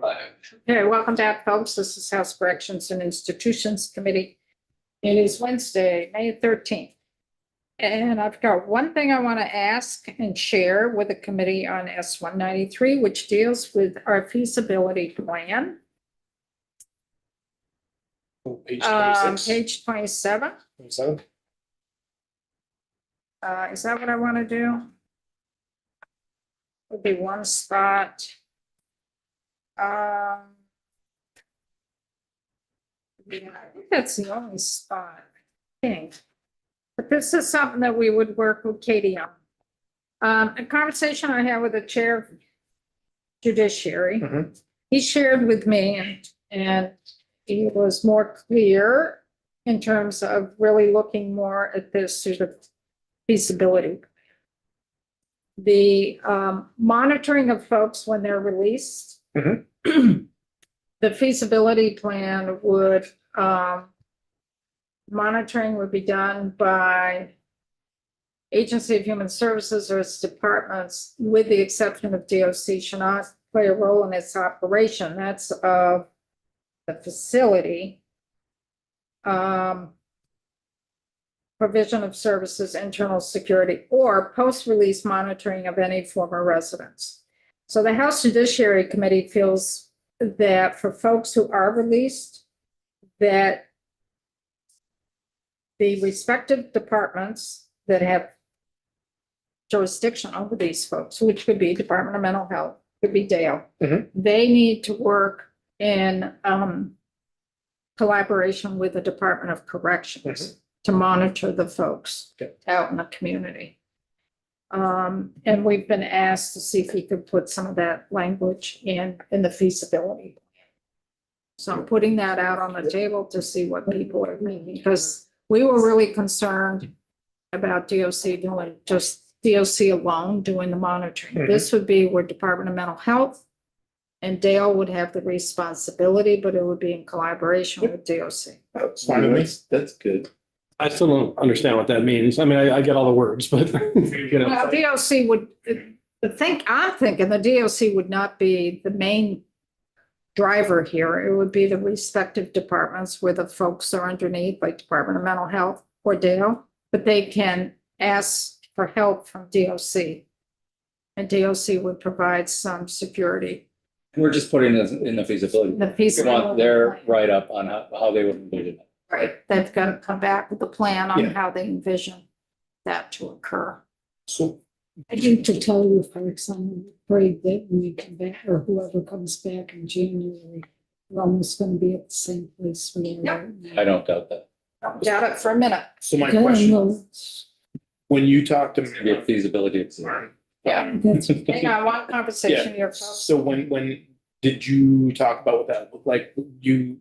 Okay, welcome back, folks. This is House Corrections and Institutions Committee. It is Wednesday, May 13th. And I've got one thing I want to ask and share with the committee on S-193, which deals with our feasibility plan. Page 26. Page 27. 27. Is that what I want to do? Would be one spot. Yeah, I think that's the only spot, I think. But this is something that we would work with Katie on. A conversation I had with the chair of judiciary, he shared with me and he was more clear in terms of really looking more at this through the feasibility. The monitoring of folks when they're released. The feasibility plan would, monitoring would be done by Agency of Human Services or its departments, with the exception of DOC, should not play a role in its operation. That's of the facility. Provision of services, internal security, or post-release monitoring of any former residents. So the House Judiciary Committee feels that for folks who are released, that the respective departments that have jurisdiction over these folks, which could be Department of Mental Health, could be Dale, they need to work in collaboration with the Department of Corrections to monitor the folks out in the community. And we've been asked to see if we could put some of that language in the feasibility. So I'm putting that out on the table to see what people are thinking, because we were really concerned about DOC doing just DOC alone doing the monitoring. This would be where Department of Mental Health and Dale would have the responsibility, but it would be in collaboration with DOC. That's fine with me. That's good. I still don't understand what that means. I mean, I get all the words, but you know. Well, DOC would, I'm thinking the DOC would not be the main driver here. It would be the respective departments where the folks are underneath, like Department of Mental Health or Dale, but they can ask for help from DOC. And DOC would provide some security. We're just putting this in the feasibility. The We feasibility. want their write-up on how they would include it. Right, they've got to come back with a plan on Yeah. how they envision that to occur. So I hate to tell you, folks, I'm afraid that when we come back, or whoever comes back in January, we're almost gonna be at the same place we are right now. I don't doubt that. Got it for a minute. my Okay, question, no, when you talk to Maybe a me. feasibility. Yeah. that's, Hang on, one conversation here, folks. So when did you talk about what that looked like?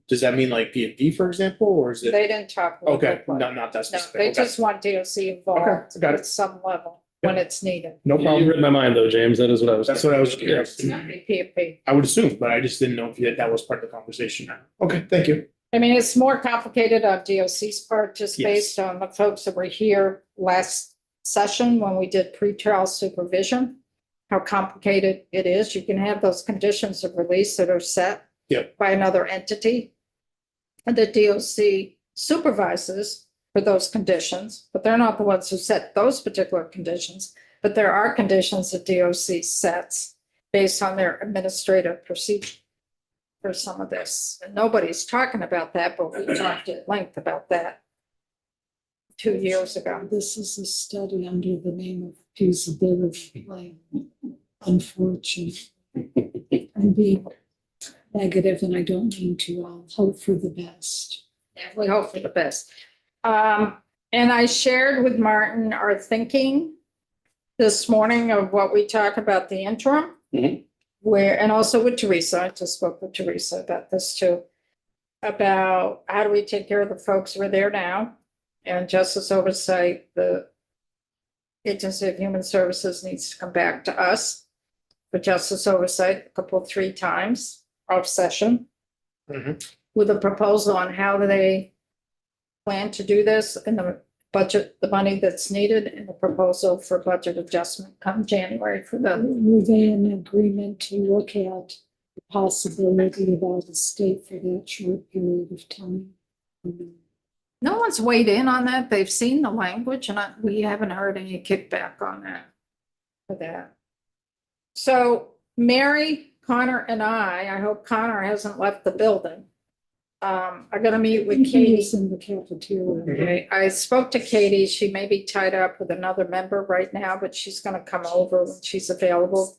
Does that mean like P&D, for example, or is it? They didn't talk. about Okay, that. not that No, specific. they Okay. just want DOC involved Okay, got it. at some level when it's needed. No You problem. read my mind though, James. That is what I was. That's what I was thinking. curious. It's not a PFP. I would assume, but I just didn't know if that was part of the conversation. Okay, thank you. I mean, it's more complicated on DOC's part, just Yes. based on the folks that were here last session when we did pretrial supervision. How complicated it is. You can have those conditions of release that are set Yep. by another entity. And the DOC supervises for those conditions, but they're not the ones who set those particular conditions. But there are conditions that DOC sets based on their administrative procedure for some of this. And nobody's talking about that, but we talked at length about that 2 years ago. this is a study under the name of feasibility plan. Unfortunately. I'm being negative and I don't mean to, I'll hope for the best. We hope for the best. And I shared with Martin our thinking this morning of what we talked about the interim. Where, and also with Teresa, I just spoke with Teresa about this too. About how do we take care of the folks who are there now? And justice oversight, the Agency of Human Services needs to come back to us for justice oversight three times off session. With a proposal on how they plan to do this in the budget, the money that's needed in the proposal for budget adjustment come January for the. Were they in agreement to look at the possibility of out of state for that short period of time. No one's weighed in on that. They've seen the language and we haven't heard any kickback on that. For that. So Mary, Connor and I hope Connor hasn't left the building. I'm gonna meet with He Katie. is in the cafeteria. Okay, I spoke to Katie. She may be tied up with another member right now, but she's gonna come over when she's available.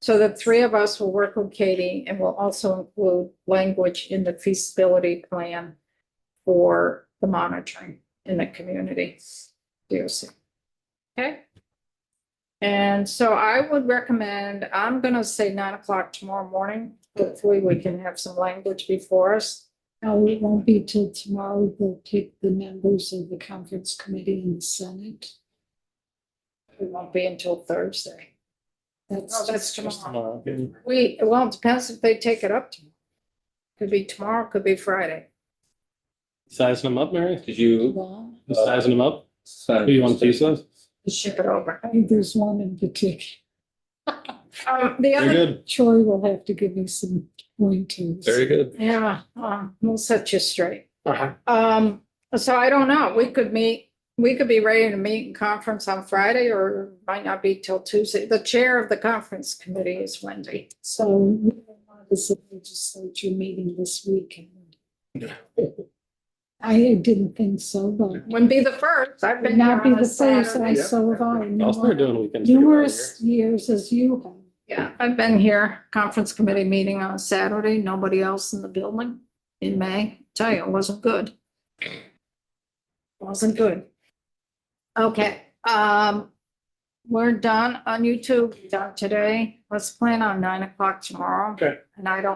So the three of us will work with Katie and we'll also include language in the feasibility plan for the monitoring in the community. DOC. Okay? And so I would recommend, I'm gonna say 9 o'clock tomorrow morning. Hopefully we can have some language before us. No, it won't be till tomorrow. They'll pick the members of the conference committee in the Senate. It won't be until Thursday. That's Oh, that's just- tomorrow. Well, it depends if they take it up tomorrow. Could be tomorrow, could be Friday. Sizing them up, Mary? Did you? Well, You sizing them up? send- Who you want pizza? Ship it over. there's one in particular. The Very other, good. Troy will have to give me some pointers. Very good. yeah, we'll set you straight. Uh-huh. So I don't know, we could be ready to meet in conference on Friday or it might not be till Tuesday. The chair of the conference committee is Wendy. So we don't want this legislature meeting this weekend. I didn't think so, but Wouldn't be the first. I've would been here not be on a the first, Saturday. and so have I. I'll start doing weekends. together Numerous years as you have. Yeah, I've been here, conference committee meeting on a Saturday, nobody else in the building in May. Tell you, it wasn't good. Wasn't good. Okay, we're done on YouTube, done today. Let's plan on 9 o'clock tomorrow. Okay. And I don't